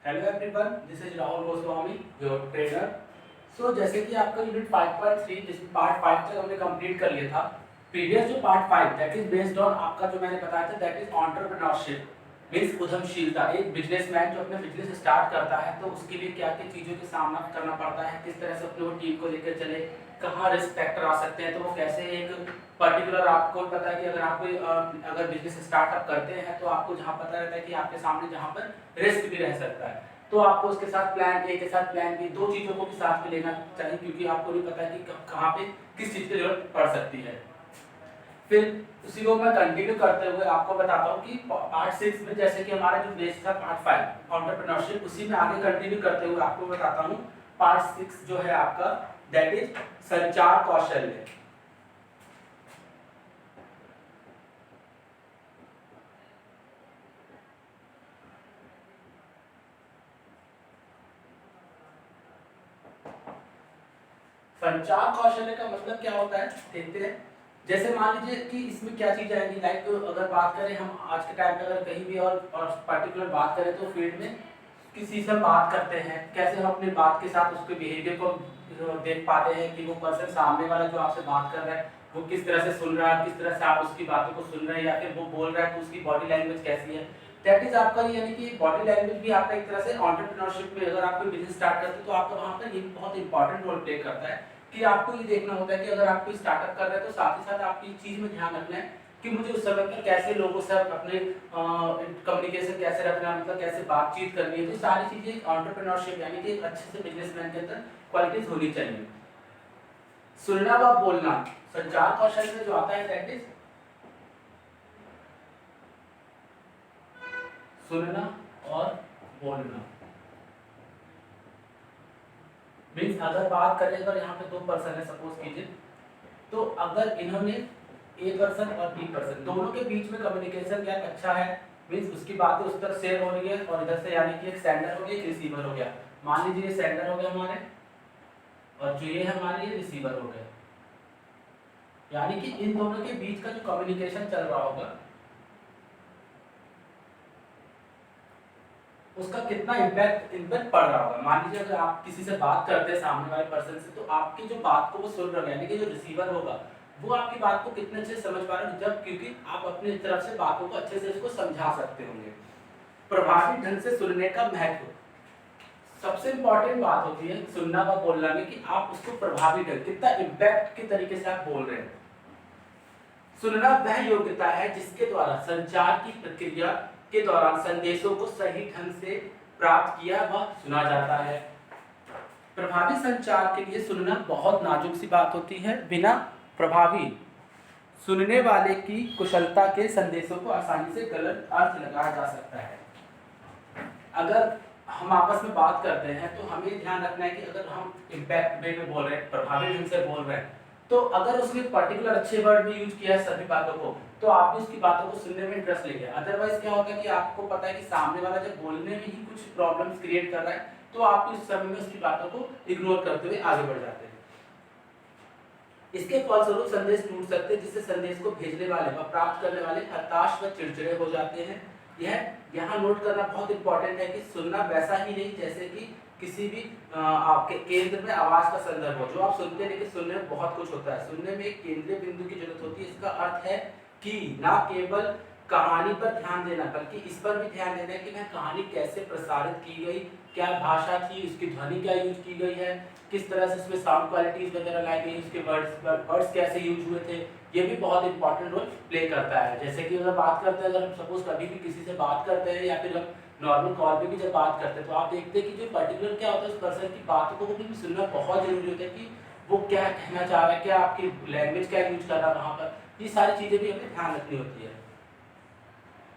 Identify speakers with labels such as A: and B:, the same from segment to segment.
A: Hello everyone, this is Rahul Goswami, your trainer. So जैसे कि आपका यूनिट 5.3 जिसमें पार्ट 5 तक हमने कंप्लीट कर लिया था। प्रीवियस जो part 5 that is based on आपका जो मैंने बताया था दैट इज एंटरप्रेन्योरशिप मींस उद्यमशीलता। एक बिजनेसमैन जो अपने बिजनेस स्टार्ट करता है तो उसके लिए क्या क्या चीज़ों का सामना करना पड़ता है, किस तरह से अपने वो टीम को लेकर चले, कहाँ रिस्क फैक्टर आ सकते हैं, तो वो कैसे एक पर्टिकुलर आपको पता है कि अगर आप अगर बिजनेस स्टार्टअप करते हैं तो आपको जहाँ पता रहता है कि आपके सामने जहाँ पर रिस्क भी रह सकता है, तो आपको उसके साथ प्लान ए के साथ प्लान बी दो चीज़ों को भी साथ में लेना चाहिए, क्योंकि आपको नहीं पता है कि कहाँ पे किस चीज़ की जरूरत पड़ सकती है। फिर उसी को मैं कंटिन्यू करते हुए आपको बताता हूँ कि पार्ट 6 में जैसे कि हमारा जो बेस था पार्ट 5 एंटरप्रेन्योरशिप, उसी में आगे कंटिन्यू करते हुए आपको बताता हूँ पार्ट 6 जो है आपका दैट इज संचार कौशल्य। संचार कौशल्य का मतलब क्या होता है देखते हैं। जैसे मान लीजिए कि इसमें क्या चीज आएगी, लाइक अगर बात करें हम आज के टाइम पे अगर कहीं भी और पर्टिकुलर बात करें तो फील्ड में किसी से बात करते हैं, कैसे हम अपनी बात के साथ उसके बिहेवियर को देख पाते हैं कि वो पर्सन सामने वाला जो आपसे बात कर रहा है वो किस तरह से सुन रहा है, किस तरह से आप उसकी बातों को सुन रहे हैं, या फिर वो बोल रहा है तो उसकी बॉडी लैंग्वेज कैसी है। दैट इज आपका यानी कि बॉडी लैंग्वेज भी आपका एक तरह से एंटरप्रेन्योरशिप में अगर आप कोई बिजनेस स्टार्ट करते हो तो आपका वहाँ पर ये बहुत इंपॉर्टेंट रोल प्ले करता है कि आपको ये देखना होता है कि अगर आप कोई स्टार्टअप कर रहे हैं तो साथ ही साथ आपको इस चीज में ध्यान रखना है कि मुझे उस समय पर कैसे लोगों से अपने कम्युनिकेशन कैसे रखना है, मतलब कैसे बातचीत करनी है। तो सारी चीजें एंटरप्रेन्योरशिप यानी कि एक अच्छे से बिजनेसमैन के अंदर क्वालिटीज होनी चाहिए। सुनना व बोलना संचार कौशल में जो आता है दैट इज सुनना और बोलना। मीन्स अगर बात करें, अगर यहाँ पे दो पर्सन है सपोज कीजिए, तो अगर इन्होंने ए पर्सन और बी पर्सन दोनों के बीच में कम्युनिकेशन गैप अच्छा है, मीन्स उसकी बातें उस तरफ शेयर हो रही है और इधर से यानी कि एक सेंडर हो गया एक रिसीवर हो गया। मान लीजिए ये सेंडर हो गया हमारे और जो ये हमारे ये रिसीवर हो गया, यानी कि इन दोनों के बीच का जो कम्युनिकेशन चल रहा होगा उसका कितना इम्पैक्ट पड़ रहा होगा। मान लीजिए अगर आप किसी से बात करते हैं सामने वाले पर्सन से, तो आपकी जो बात को वो सुन रहे हैं यानी कि जो रिसीवर होगा वो आपकी बात को कितने अच्छे से समझ पा रहे हैं, जब क्योंकि आप अपनी तरफ से बातों को अच्छे से इसको समझा सकते होंगे। प्रभावी ढंग से सुनने का महत्व सबसे इंपॉर्टेंट बात होती है सुनना व बोलना में कि आप उसको प्रभावी ढंग कितना इम्पैक्ट के तरीके से आप बोल रहे हैं। सुनना वह योग्यता है जिसके द्वारा संचार की प्रक्रिया के दौरान संदेशों को सही ढंग से प्राप्त किया व सुना जाता है। प्रभावी संचार के लिए सुनना बहुत नाजुक सी बात होती है। बिना प्रभावी सुनने वाले की कुशलता के संदेशों को आसानी से गलत अर्थ लगाया जा सकता है। अगर हम आपस में बात करते हैं तो हमें ध्यान रखना है कि अगर हम इम्पैक्ट वे में बोल रहे हैं, प्रभावी ढंग से बोल रहे हैं, तो अगर उसने पर्टिकुलर अच्छे वर्ड भी यूज किया है सभी बातों को, तो आप भी उसकी बातों को सुनने में इंटरेस्ट लेंगे। अदरवाइज क्या होगा कि आपको पता है कि सामने वाला जब बोलने में ही कुछ प्रॉब्लम्स क्रिएट कर रहा है तो आप उस समय में उसकी बातों को इग्नोर करते हुए आगे बढ़ जाते हैं। इसके फलस्वरूप संदेश टूट सकते हैं, जिससे संदेश को भेजने वाले व प्राप्त करने वाले हताश व चिड़चिड़े हो जाते हैं। यह यहाँ नोट करना बहुत इंपॉर्टेंट है कि सुनना वैसा ही नहीं जैसे कि किसी भी आपके केंद्र में आवाज का संदर्भ हो, जो आप सुनते हैं लेकिन सुनने में बहुत कुछ होता है। सुनने में एक केंद्रीय बिंदु की जरूरत होती है। इसका अर्थ है कि ना केवल कहानी पर ध्यान देना बल्कि इस पर भी ध्यान देना है कि वह कहानी कैसे प्रसारित की गई, क्या भाषा थी, उसकी ध्वनि क्या यूज की गई है, किस तरह से उसमें साउंड क्वालिटीज वगैरह लाई गई, उसके वर्ड्स कैसे यूज हुए थे, ये भी बहुत इंपॉर्टेंट रोल प्ले करता है। जैसे कि अगर बात करते हैं, अगर हम सपोज कभी भी किसी से बात करते हैं या फिर हम नॉर्मल कॉल पे भी जब बात करते हैं तो आप देखते हैं कि जो पर्टिकुलर क्या होता है उस पर्सन की बातों को भी सुनना बहुत जरूरी होता है कि वो क्या कहना चाह रहा है, क्या आपकी लैंग्वेज क्या यूज कर रहा है वहाँ पर, ये सारी चीजें भी हमें ध्यान रखनी होती है।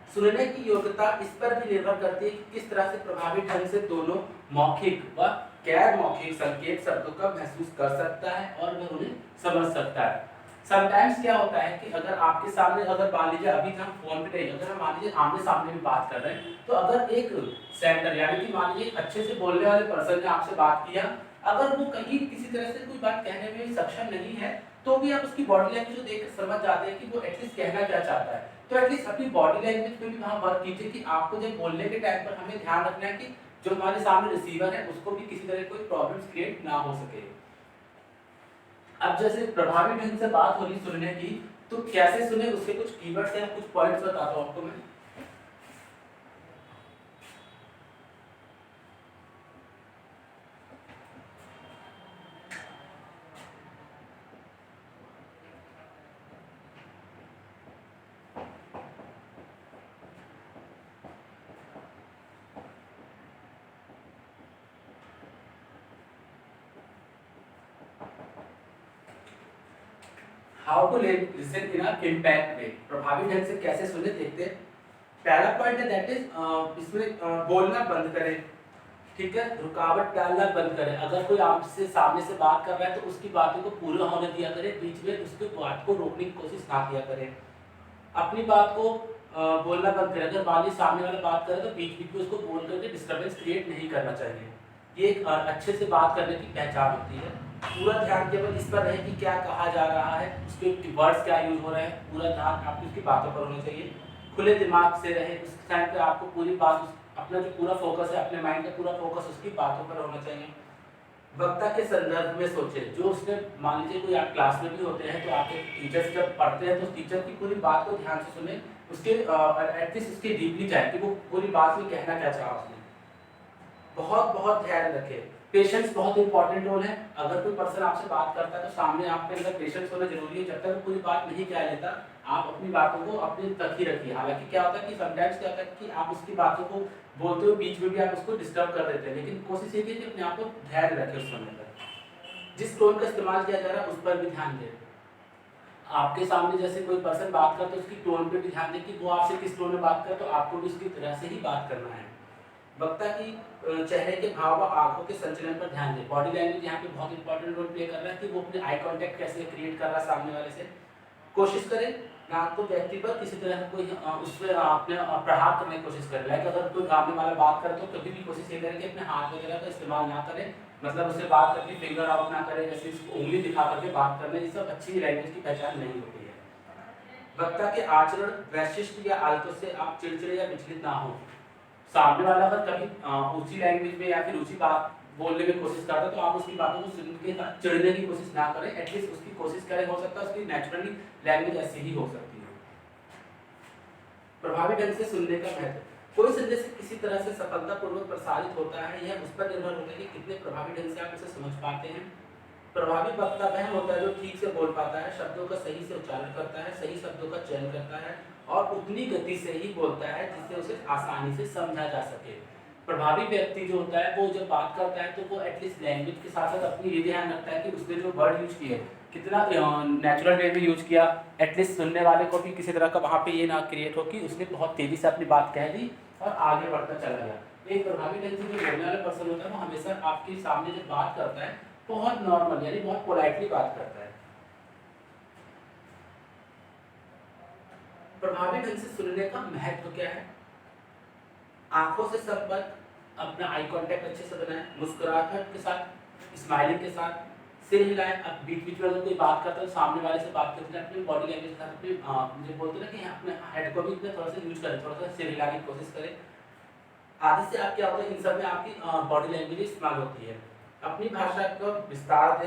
A: सुनने की योग्यता इस पर भी निर्भर करती है कि किस तरह से प्रभावी ढंग से दोनों मौखिक व गैर मौखिक संकेत शब्दों का महसूस कर सकता है और वह उन्हें समझ सकता है। समटाइम्स क्या होता है कि अगर आपके सामने, अगर मान लीजिए अभी हम फोन पे नहीं, अगर हम मान लीजिए आमने सामने भी बात कर रहे हैं, तो अगर एक सेंटर यानी कि मान लीजिए अच्छे से बोलने वाले पर्सन ने आपसे बात किया, अगर वो कहीं किसी तरह से कोई बात कहने में सक्षम नहीं है तो भी आप उसकी बॉडी लैंग्वेज को देख समझ जाते हैं कि वो एटलीस्ट कहना क्या चाहता है। तो एटलीस्ट अपनी बॉडी लैंग्वेज पे भी वहाँ वर्क कीजिए कि आपको जब बोलने के टाइम पर हमें ध्यान रखना है कि जो हमारे सामने रिसीवर है उसको भी किसी तरह कोई प्रॉब्लम्स क्रिएट ना हो सके। अब जैसे प्रभावी ढंग से बात हो रही सुनने की, तो कैसे सुने उसके कुछ कीवर्ड्स हैं, कुछ पॉइंट्स बताता हूं आपको मैं। How to listen in a impact way, प्रभावी ढंग से कैसे सुने देखते हैं। पहला पॉइंट है दैट इज इसमें बोलना बंद करें, ठीक है, रुकावट डालना बंद करें। अगर कोई आपसे सामने से बात कर रहा है तो उसकी बातों को पूरा होने दिया करें, बीच में उसकी बात को रोकने की कोशिश ना किया करें। अपनी बात को बोलना बंद करें। अगर मान लीजिए सामने वाला बात करे तो बीच बीच में उसको बोल करके डिस्टर्बेंस क्रिएट नहीं करना चाहिए। ये एक अच्छे से बात करने की पहचान होती है। पूरा ध्यान केवल इस पर रहे कि क्या कहा जा रहा है, उसके वर्ड्स क्या यूज हो रहे हैं, पूरा ध्यान आपकी उसकी बातों पर होना चाहिए। खुले दिमाग से रहे, उस टाइम पे आपको पूरी बात अपना जो पूरा फोकस है, अपने माइंड का पूरा फोकस उसकी बातों पर होना चाहिए। वक्ता के संदर्भ में सोचे, जो उसने मान लीजिए कोई आप क्लास में भी होते हैं तो आपके टीचर्स जब पढ़ते हैं तो टीचर की पूरी बात को ध्यान से सुने, उसके एटलीस्ट उसके डीपली जाए कि वो पूरी बात में कहना क्या चाहा उसने। बहुत बहुत ध्यान रखें, पेशेंस बहुत इंपॉर्टेंट रोल है। अगर कोई पर्सन आपसे बात करता है तो सामने आपके अंदर पेशेंस होना जरूरी है। जब तक वो पूरी बात नहीं कह लेता आप अपनी बातों को अपने तक ही रखिए। हालांकि क्या होता है कि समटाइम्स क्या होता है कि आप उसकी बातों को बोलते हुए बीच में भी आप उसको डिस्टर्ब कर देते हैं, लेकिन कोशिश ये की कि अपने आप को धैर्य रखें उस समय पर। जिस टोन का इस्तेमाल किया जा रहा है उस पर भी ध्यान दें। आपके सामने जैसे कोई पर्सन बात करता है उसकी टोन पे भी ध्यान दें कि वो आपसे किस टोन में बात करे, तो आपको भी उसकी तरह से ही बात करना है। वक्ता की चेहरे के भाव व आंखों के संचलन पर ध्यान दें। बॉडी लैंग्वेज यहाँ पे बहुत इंपॉर्टेंट रोल प्ले कर रहा है कि वो अपने आई कांटेक्ट कैसे क्रिएट कर रहा है सामने वाले से। कोशिश करें ना तो व्यक्ति पर किसी तरह कोई उस पर अपने प्रहार करने की कोशिश करें। लाइक अगर कोई सामने वाला बात करे तो कभी भी कोशिश ये करें कि अपने हाथ वगैरह का इस्तेमाल ना करें, मतलब उससे बात करके फिंगर आउट ना करें, जैसे उसको उंगली दिखा करके बात करना, ये सब अच्छी लैंग्वेज की पहचान नहीं होती है। वक्ता के आचरण, वैशिष्ट या आदतों से आप चिड़चिड़े या विचलित ना हो। सामने वाला अगर कभी ऊंची लैंग्वेज में या फिर ऊंची बात बोलने की कोशिश करता है तो आप उसकी बातों को सुन के चिढ़ने की कोशिश ना करें, एटलीस्ट उसकी कोशिश करें। हो सकता है उसकी नेचुरली लैंग्वेज ऐसी ही हो सकती है। प्रभावी ढंग से सुनने का महत्व, कोई संदेश किसी तरह से सफलतापूर्वक प्रसारित होता है, यह उस पर निर्भर होता है कि कितने प्रभावी ढंग से आप उसे समझ पाते हैं। प्रभावी वक्ता वह होता है जो ठीक से बोल पाता है, शब्दों का सही से उच्चारण करता है, सही शब्दों का चयन करता है और उतनी गति से ही बोलता है जिससे उसे आसानी से समझा जा सके। प्रभावी व्यक्ति जो होता है वो जब बात करता है तो वो एटलीस्ट लैंग्वेज के साथ साथ अपनी ये ध्यान रखता है कि उसने जो वर्ड यूज किए कितना नेचुरल वे में यूज किया, एटलीस्ट सुनने वाले को भी किसी तरह का वहाँ पे ये ना क्रिएट हो कि उसने बहुत तेजी से अपनी बात कह दी और आगे बढ़ता चला गया। एक प्रभावी ढंग से जो बोलने वाला पर्सन होता है वो हमेशा आपके सामने जब बात करता है बहुत नॉर्मल यानी बहुत पोलाइटली बात करता है। प्रभावी ढंग से सुनने का महत्व क्या है? आंखों से संपर्क, अपना आई कांटेक्ट अच्छे से बनाएं, मुस्कुराहट के साथ, स्माइलिंग के साथ, सिर हिलाएं। अब बीच बीच में अगर कोई बात करता है तो सामने वाले से बात करते हैं अपनी बॉडी लैंग्वेज के साथ, अपने मुझे बोलते हैं ना कि अपने हेड को भी इतना थोड़ा सा यूज करें, थोड़ा सा सिर हिलाने की कोशिश करें। आदि से आप क्या होता है इन सब में आपकी बॉडी लैंग्वेज इस्तेमाल होती है। अपनी भाषा को विस्तार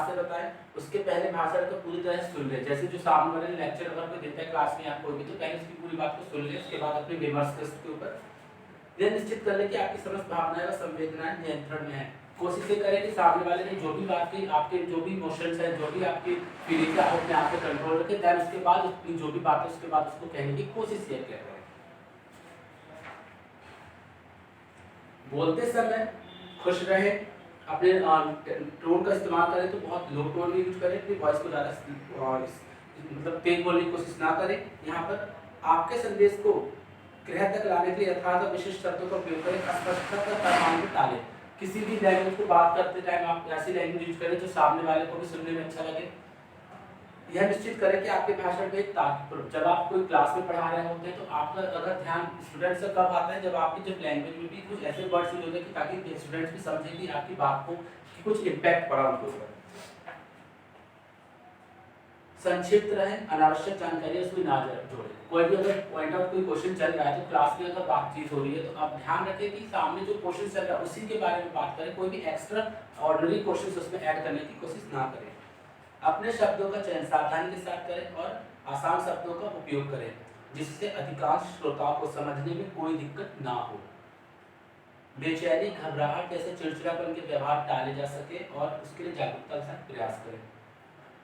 A: से बताएं, उसके पहले भाषा को पूरी तरह सुन ले। जैसे जो सामने वाले लेक्चर अगर कोई देता है क्लास में या कोई भी, तो पहले उसकी पूरी बात को सुन ले, उसके बाद अपने विमर्श के उसके ऊपर यह निश्चित कर ले कि आपकी समस्त भावनाएं और संवेदनाएं नियंत्रण में है। कोशिश ये करें कि सामने वाले ने जो भी बात की, आपके जो भी इमोशंस है, जो भी आपकी फीलिंग्स है, आप अपने आप पे कंट्रोल रखें। देन उसके बाद उसकी जो भी बात है उसके बाद उसको कहने की कोशिश ये करें। बोलते समय खुश रहे, अपने टोन का इस्तेमाल करें तो बहुत लो टोन में यूज करें, अपनी वॉइस को ज़्यादा मतलब तेज बोलने की कोशिश ना करें। यहाँ पर आपके संदेश को गृह तक लाने के लिए यथार्थ और विशिष्ट शब्दों का उपयोग करें, अस्पष्टता का पैमाने को टालें। किसी भी लैंग्वेज को बात करते टाइम आप ऐसी लैंग्वेज यूज करें जो सामने वाले को भी सुनने में अच्छा लगे। यह निश्चित करें कि आपके भाषण में जब आप कोई क्लास में पढ़ा रहे होते हैं तो आपका अगर ध्यान स्टूडेंट से कब आता है, जब आपकी जब लैंग्वेज में भी कुछ ऐसे वर्ड्स यूज होते हैं कि ताकि स्टूडेंट्स भी समझे कि आपकी बात को कि कुछ इम्पैक्ट पड़ा उनके ऊपर। संक्षिप्त रहे, अनावश्यक जानकारी उसमें ना जोड़ें। कोई भी अगर पॉइंट आउट कोई क्वेश्चन चल रहा है तो क्लास में अगर बातचीत हो रही है तो आप ध्यान रखें कि सामने जो क्वेश्चन चल रहा है उसी के बारे में बात करें, कोई भी एक्स्ट्रा ऑर्डिनरी क्वेश्चन उसमें ऐड करने की कोशिश ना करें। अपने शब्दों का चयन सावधानी के साथ करें और आसान शब्दों का उपयोग करें जिससे अधिकांश श्रोताओं को समझने में कोई दिक्कत ना हो। बेचैनी, घबराहट जैसे चिड़चिड़ापन के व्यवहार टाले जा सके और उसके लिए जागरूकता के साथ प्रयास करें।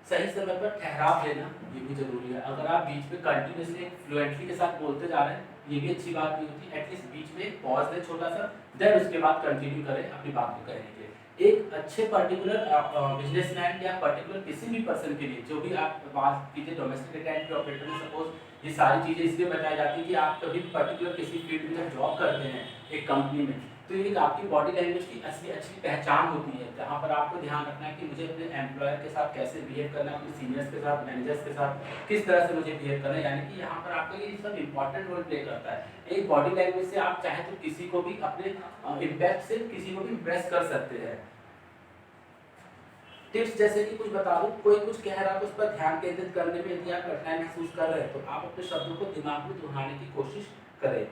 A: सही समय पर ठहराव लेना ये भी जरूरी है। अगर आप बीच में कंटिन्यूसली फ्लुएंटली के साथ बोलते जा रहे हैं ये भी अच्छी बात नहीं होती। एटलीस्ट बीच में पॉज दें छोटा सा, देन उसके बाद कंटिन्यू करें अपनी बात को कहने के लिए। एक अच्छे पर्टिकुलर बिजनेसमैन या पर्टिकुलर किसी भी पर्सन के लिए जो भी आप बात कीजिए, डोमेस्टिक अकाउंट ऑपरेटर में सपोज ये सारी चीज़ें इसलिए बताई जाती है कि आप कभी पर्टिकुलर किसी फील्ड में जॉब करते हैं एक कंपनी में, तो ये आपकी बॉडी लैंग्वेज की असली अच्छी पहचान होती है जहाँ पर आपको ध्यान रखना है कि मुझे अपने एम्प्लॉयर के साथ कैसे बिहेव करना है, अपने सीनियर्स के साथ, मैनेजर्स के साथ किस तरह से मुझे बिहेव करना है। यानी कि यहाँ पर आपका ये सब इंपॉर्टेंट रोल प्ले करता है। एक बॉडी लैंग्वेज से आप चाहे तो किसी को भी अपने इम्पैक्ट से किसी को भी इम्प्रेस कर सकते हैं। टिप्स जैसे कि कुछ बता दूं, कोई कुछ कह रहा है तो उस पर ध्यान केंद्रित करने में यदि आप कठिनाई महसूस कर रहे हैं तो आप अपने शब्दों को दिमाग में दोहराने की कोशिश करें।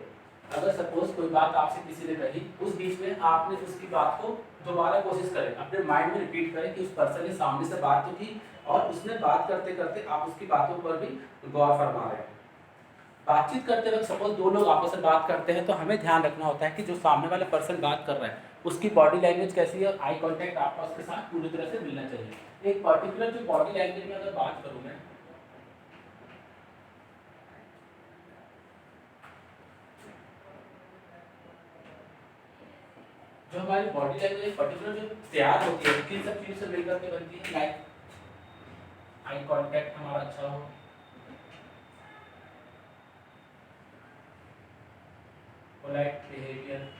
A: अगर सपोज कोई बात आपसे किसी ने कही, उस बीच में आपने उसकी बात को दोबारा कोशिश करें, अपने माइंड में रिपीट करें कि उस पर्सन ने सामने से बात तो की और उसने बात करते करते आप उसकी बातों पर भी गौर फरमा रहे हैं। बातचीत करते वक्त सपोज दो लोग आपस में बात करते हैं तो हमें ध्यान रखना होता है कि जो सामने वाला पर्सन बात कर रहा है उसकी बॉडी लैंग्वेज कैसी है, आई कांटेक्ट आपका उसके साथ पूरी तरह से मिलना चाहिए। एक पर्टिकुलर जो बॉडी लैंग्वेज में अगर बात करूं मैं, जो हमारी बॉडी लैंग्वेज पर्टिकुलर जो तैयार होती है किन सब चीजों से मिलकर के बनती है, लाइक आई कांटेक्ट हमारा अच्छा हो, polite behaviour,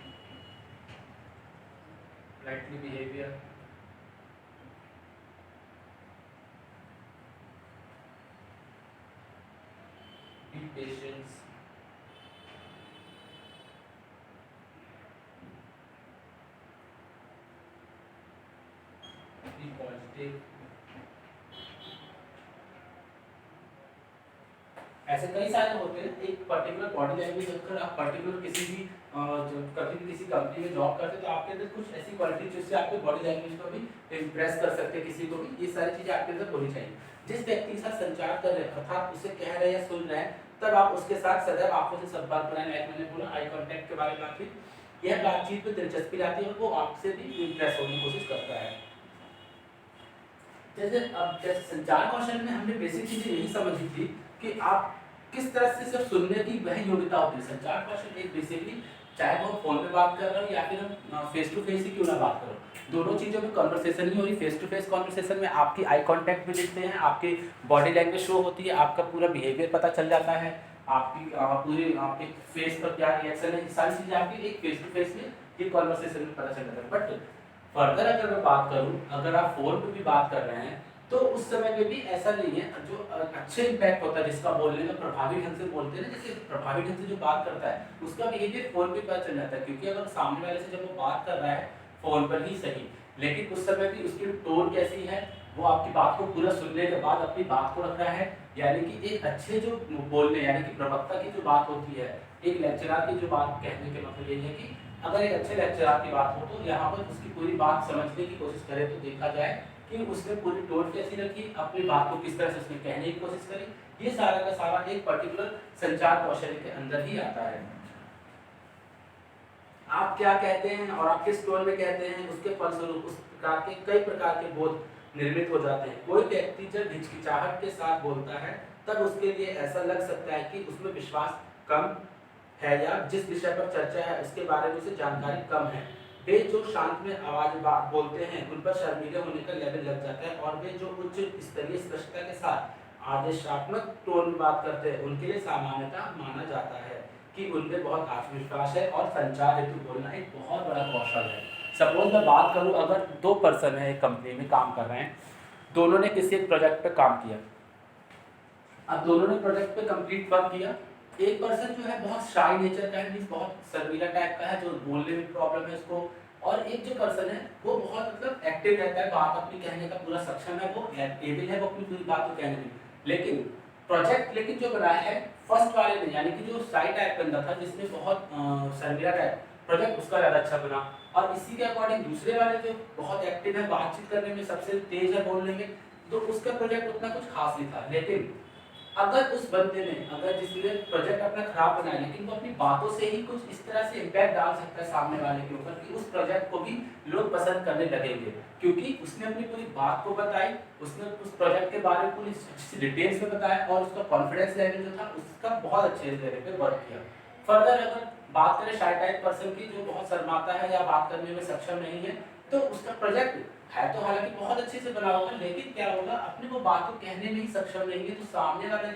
A: politely behavior, be patience, be positive। ऐसे कई सारे होते हैं। एक पर्टिकुलर बॉडी लैंग्वेज अगर आप पर्टिकुलर किसी भी जो कभी भी किसी कंपनी में जॉब करते हैं तो आपके अंदर कुछ ऐसी क्वालिटी जिससे आपके बॉडी लैंग्वेज को भी इम्प्रेस कर सकते हैं किसी को भी, ये सारी चीजें आपके अंदर होनी चाहिए। जिस व्यक्ति के साथ संचार कर रहे हैं अर्थात उसे कह रहे हैं या सुन रहे हैं तब आप उसके साथ सदैव आंखों से संपर्क बनाए। लाइक मैंने बोला आई कांटेक्ट के बारे में बात की, यह बातचीत में दिलचस्पी लाती है और वो आपसे भी इम्प्रेस होने की कोशिश करता है। जैसे संचार कौशल में हमने बेसिक चीजें यही समझी थी कि आप किस तरह से सिर्फ सुनने की वह योग्यता होती है। संचार कौशल एक बेसिकली चाहे वो फोन पे बात कर रहे हो या फिर हम फेस टू फेस ही क्यों ना बात करो, दोनों चीज़ों में कन्वर्सेशन ही हो रही। फेस टू फेस कन्वर्सेशन में आपकी आई कांटेक्ट भी दिखते हैं, आपकी बॉडी लैंग्वेज शो होती है, आपका पूरा बिहेवियर पता चल जाता है, आपकी पूरी आपके फेस पर क्या रिएक्शन है, सारी चीज़ें आपकी एक फेस टू फेस में ये कन्वर्सेशन में पता चल जाता है। बट फर्दर अगर मैं बात करूँ, अगर आप फोन पे भी बात कर रहे हैं तो उस समय में भी ऐसा नहीं है। जो अच्छे इम्पैक्ट होता है जिसका बोलने में प्रभावी ढंग से बोलते हैं ना, जैसे प्रभावी ढंग से जो बात करता है उसका बिहेवियर फोन पे पता चल जाता है। क्योंकि अगर सामने वाले से जब वो बात कर रहा है फोन पर ही सही, लेकिन उस समय भी उसकी टोन कैसी है, वो आपकी बात को पूरा सुनने के बाद अपनी बात को रख रहा है। यानी कि एक अच्छे जो बोलने यानी कि प्रवक्ता की जो बात होती है, एक लेक्चरर की जो बात कहने के मतलब यही है कि अगर एक अच्छे लेक्चरर की बात हो तो यहाँ पर उसकी पूरी बात समझने की कोशिश करें तो देखा जाए कि उसने पूरी टोन कैसी रखी, अपनी बात को किस तरह से उसने कहने की कोशिश करी। ये सारा का सारा एक पर्टिकुलर संचार कौशल के अंदर ही आता है। आप क्या कहते हैं और आप किस टोन में कहते हैं उसके फलस्वरूप उस प्रकार के कई प्रकार के बोध निर्मित हो जाते हैं। कोई व्यक्ति जब हिचकिचाहट के साथ बोलता है तब उसके लिए ऐसा लग सकता है कि उसमें विश्वास कम है या जिस विषय पर चर्चा है उसके बारे में उसे जानकारी कम है। वे जो शांत में आवाज बोलते हैं उन पर शर्मीले होने का लेवल लग जाता है और वे जो उच्च स्तरीय स्पष्टता के साथ आदेशात्मक टोन में बात करते हैं उनके लिए सामान्यतः माना जाता है कि उनमें बहुत आत्मविश्वास है और संचार हेतु बोलना एक बहुत बड़ा कौशल है। सपोज मैं बात करूं, अगर दो पर्सन है एक कंपनी में काम कर रहे हैं, दोनों ने किसी एक प्रोजेक्ट पे काम किया, अब दोनों ने प्रोजेक्ट पे कंप्लीट वर्क किया। एक पर्सन जो है बहुत शाई नेचर का है, बहुत शर्मीला टाइप का है, जो बोलने में प्रॉब्लम है उसको, और एक जो पर्सन है वो बहुत मतलब एक्टिव रहता है, बात अपनी कहने का पूरा सक्षम है, वो एबल है वो अपनी पूरी बात को कहने में। लेकिन प्रोजेक्ट लेकिन जो बनाया है फर्स्ट वाले ने, यानी कि जो साइड टाइप बंदा था जिसमें बहुत शर्मिला टाइप प्रोजेक्ट, उसका ज़्यादा अच्छा बना। और इसी के अकॉर्डिंग दूसरे वाले जो बहुत एक्टिव है, बातचीत करने में सबसे तेज है बोलने में, तो उसका प्रोजेक्ट उतना कुछ खास नहीं था। लेकिन अगर उस बंदे ने, अगर जिसने प्रोजेक्ट अपना खराब बनाया, लेकिन वो अपनी बातों से ही कुछ इस तरह से इम्पैक्ट डाल सकता है सामने वाले के ऊपर कि उस प्रोजेक्ट को भी लोग पसंद करने लगेंगे, क्योंकि उसने अपनी पूरी बात को बताई, उसने उस प्रोजेक्ट के बारे में पूरी डिटेल्स में बताया और उसका कॉन्फिडेंस लेवल जो था उसका बहुत अच्छे लेवल पे वर्क किया। फर्दर अगर बात करें शाय टाइप पर्सन की जो बहुत शर्माता है या बात करने में सक्षम नहीं है, तो उसका प्रोजेक्ट है तो हालांकि बहुत अच्छे से बना होगा, लेकिन क्या होगा, अपने को बात को कहने में ही सक्षम नहीं है, तो सामने वाला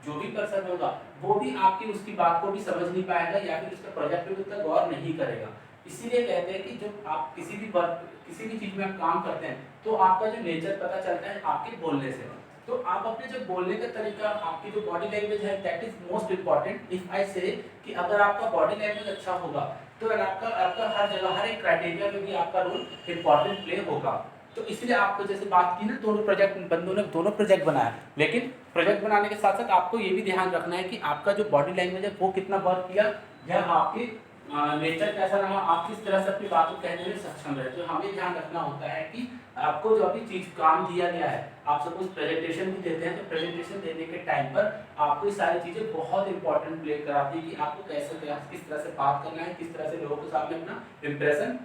A: जो भी पर्सन होगा वो भी आपकी उसकी बात को भी समझ नहीं पाएगा या फिर उसका प्रोजेक्ट पे उतना गौर नहीं करेगा। इसीलिए कहते हैं कि जब आप किसी भी वर्क, किसी भी चीज में आप काम करते हैं, तो आपका जो नेचर पता चलता है आपके बोलने से। तो आप अपने जो बोलने का तरीका, आपकी जो बॉडी लैंग्वेज है, that is most important. If I से कि अगर आपका बॉडी लैंग्वेज अच्छा होगा, तो आपका हर जगह, हर एक क्राइटेरिया में भी आपका रोल इंपॉर्टेंट प्ले होगा। तो इसलिए आपको जैसे बात की ना, दोनों प्रोजेक्ट, बंदों ने दोनों प्रोजेक्ट बनाया, लेकिन प्रोजेक्ट बनाने के साथ साथ आपको ये भी ध्यान रखना है कि आपका जो बॉडी लैंग्वेज है वो कितना वर्क किया, या आपकी नेचर कैसा रहा, आप किस तरह से अपनी बात को कहने में सक्षम रहे। तो हमें ध्यान रखना होता है कि आपको जो अभी चीज काम दिया गया है, आप सपोज प्रेजेंटेशन भी देते हैं, तो प्रेजेंटेशन देने के टाइम पर आपको ये सारी चीजें बहुत इंपॉर्टेंट प्ले कराती है कि आपको कैसे, किस तरह से बात करना है, किस तरह से लोगों के सामने अपना इंप्रेशन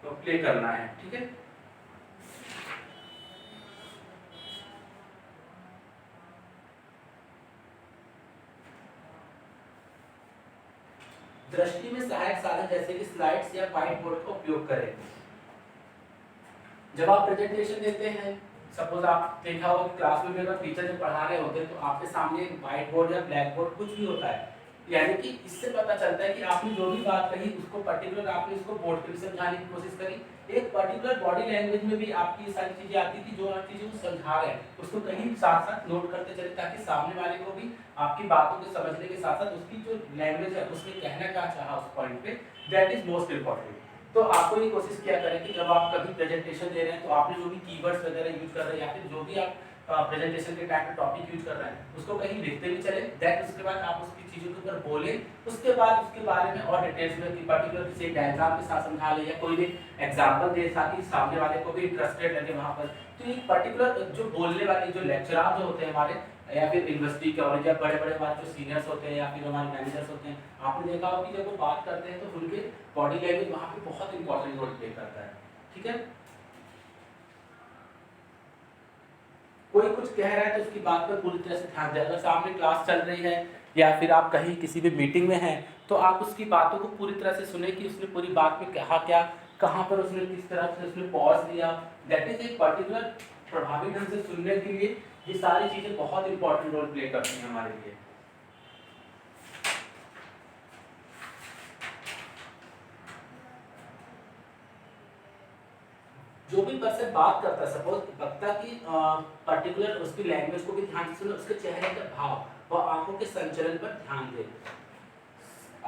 A: प्ले करना है। ठीक है, दृष्टि में सहायक साधन जैसे कि स्लाइड्स या व्हाइट बोर्ड का उपयोग करें। जब आप प्रेजेंटेशन देते हैं, सपोज आप देखा होगा क्लास में अगर टीचर जब पढ़ा रहे होते हैं तो आपके सामने व्हाइट बोर्ड या ब्लैक बोर्ड कुछ भी होता है, यानी कि इससे पता चलता है कि आपने जो भी बात कही उसको पर्टिकुलर आपने उसको बोर्ड पे भी समझाने की कोशिश करी। एक पर्टिकुलर बॉडी लैंग्वेज में भी आपकी ये सारी चीजें आती थी, जो आप चीजें वो समझा रहे हैं उसको कहीं साथ साथ नोट करते चले, ताकि सामने वाले को भी आपकी बातों को समझने के साथ साथ उसकी जो लैंग्वेज है, उसने कहना क्या चाहा उस पॉइंट पे, दैट इज मोस्ट इंपॉर्टेंट। तो आपको ये कोशिश किया करें कि जब आप कभी प्रेजेंटेशन दे रहे हैं, तो आपने जो भी कीवर्ड्स वगैरह यूज कर रहे हैं या फिर जो भी आप प्रेजेंटेशन के टाइम पे टॉपिक यूज कर रहे हैं उसको कहीं लिखते भी चले, दैट उसके बाद आप उसकी चीजों के ऊपर बोले, उसके बाद उसके बारे में और डिटेल्स में कि पर्टिकुलर किसी डायग्राम के साथ समझा ले या कोई भी एग्जांपल दे, ताकि सामने वाले को भी इंटरेस्टेड लगे वहां पर। तो एक पर्टिकुलर जो बोलने वाले जो लेक्चरर जो होते हैं हमारे, या फिर यूनिवर्सिटी कॉलेज या बड़े बड़े हमारे जो सीनियर्स होते हैं या फिर हमारे मैनेजर्स होते हैं, आपने देखा होगा कि जब वो बात करते हैं तो उनके बॉडी लैंग्वेज वहाँ पे बहुत इंपॉर्टेंट रोल प्ले करता है। ठीक है, कोई कुछ कह रहा है तो उसकी बात पर पूरी तरह से ध्यान दें। अगर सामने क्लास चल रही है या फिर आप कहीं किसी भी मीटिंग में हैं, तो आप उसकी बातों को पूरी तरह से सुने कि उसने पूरी बात में कहा क्या, कहाँ पर उसने किस तरह से उसने पॉज लिया, दैट इज एक पर्टिकुलर प्रभावी ढंग से सुनने के लिए ये सारी चीजें बहुत इंपॉर्टेंट रोल प्ले करती हैं हमारे लिए। जो भी पर्सन बात करता है, सपोज वक्ता की पर्टिकुलर उसकी लैंग्वेज को भी ध्यान से सुने, उसके चेहरे का भाव और आंखों के संचलन पर ध्यान दे।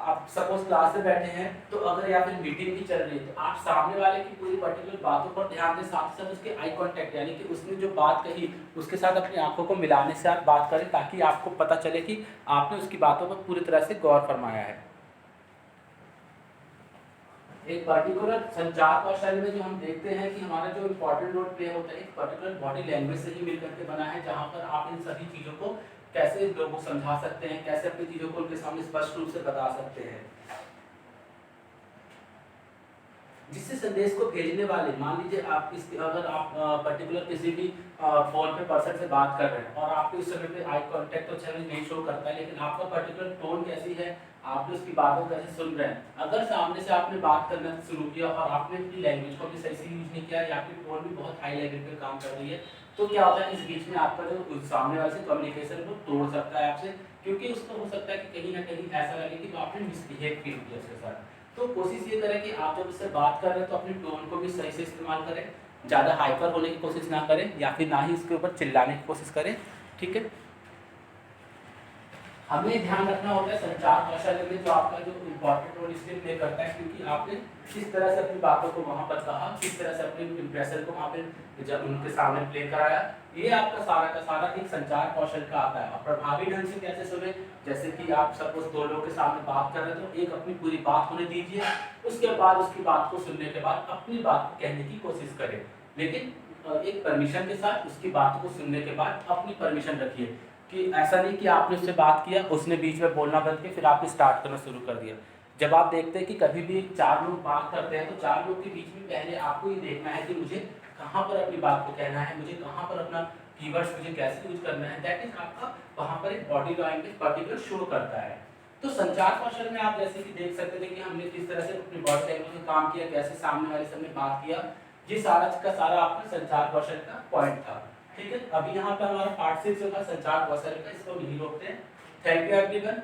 A: आप सपोज क्लास में बैठे हैं तो अगर या फिर मीटिंग भी चल रही है, तो आप सामने वाले की पूरी पर्टिकुलर बातों पर ध्यान दें, साथ ही साथ उसके आई कांटेक्ट, यानी कि उसने जो बात कही उसके साथ अपनी आंखों को मिलाने से आप बात करें, ताकि आपको पता चले कि आपने उसकी बातों पर पूरी तरह से गौर फरमाया है। एक पर्टिकुलर संचार कौशल में जो हम देखते हैं कि हमारा जो इम्पोर्टेंट रोल प्ले होता है, एक पर्टिकुलर बॉडी लैंग्वेज से ही मिलकर के बना है, जहाँ पर आप इन सभी चीज़ों को कैसे लोगों को समझा सकते हैं, कैसे अपनी चीज़ों को उनके सामने स्पष्ट रूप से बता सकते हैं। जिससे संदेश को भेजने वाले, मान लीजिए आप अगर आप पर्टिकुलर किसी भी फोन पे पर्सन से बात कर रहे हैं और आपके उस समय पे आई कांटेक्ट तो चैनल नहीं शो करता है, लेकिन आपका पर्टिकुलर टोन कैसी है, आपने उसकी बातों को कैसे सुन रहे हैं। अगर सामने से आपने बात करना शुरू किया और आपने अपनी लैंग्वेज को भी सही से यूज नहीं किया, या फिर टोन भी बहुत हाई लेवल पे काम कर रही है, तो क्या होता है, इस बीच में आपका जो सामने वाले से कम्युनिकेशन वो तोड़ सकता है आपसे, क्योंकि उसको हो सकता है कि कहीं ना कहीं ऐसा लगे कि आपने मिसबिहेव किया उसके साथ। तो कोशिश ये करें कि आप जब इससे बात कर रहे हैं तो अपनी टोन को भी सही से इस्तेमाल करें, ज़्यादा हाइपर होने की कोशिश ना करें या फिर ना ही इसके ऊपर चिल्लाने की कोशिश करें। ठीक है, हमें ध्यान रखना होता है संचार कौशल में जो आपका जो इम्पोर्टेंट रोल इसलिए प्ले करता है क्योंकि आपने किस तरह से अपनी बातों को वहाँ पर कहा, किस तरह से अपने इम्प्रेशन को वहाँ पे जब उनके सामने प्ले कराया, ये आपका सारा का सारा एक संचार कौशल का आता है। और प्रभावी ढंग से कैसे सुने, जैसे कि आप सपोज दो लोगों के सामने बात कर रहे हो तो एक अपनी पूरी बात होने दीजिए, उसके बाद उसकी बात को सुनने के बाद अपनी बात को कहने की कोशिश करें, लेकिन एक परमिशन के साथ उसकी बात को सुनने के बाद अपनी परमिशन रखिए कि ऐसा नहीं कि आपने उससे बात किया, उसने बीच में बोलना बंद किया, फिर आपने स्टार्ट करना शुरू कर दिया। जब आप देखते हैं कि कभी भी चार लोग बात करते हैं तो चार लोग के बीच में पहले आपको ये देखना है कि मुझे कहाँ पर अपनी बात को कहना है, मुझे कहाँ पर अपना कीवर्ड्स मुझे कैसे यूज करना है, दैट इज आपका वहाँ पर एक बॉडी लैंग्वेज पर्टिकुलर शो करता है। तो संचार कौशल में आप जैसे कि देख सकते थे कि हमने किस तरह से अपनी बॉडी लैंग्वेज में काम किया, कैसे सामने वाले से हमने बात किया, ये सारा का सारा आपका संचार कौशल का पॉइंट था। ठीक है, अभी यहाँ पे हमारा पार्ट 6 जो था संचार कौशल का, इसको यही रोकते हैं। Thank you everyone.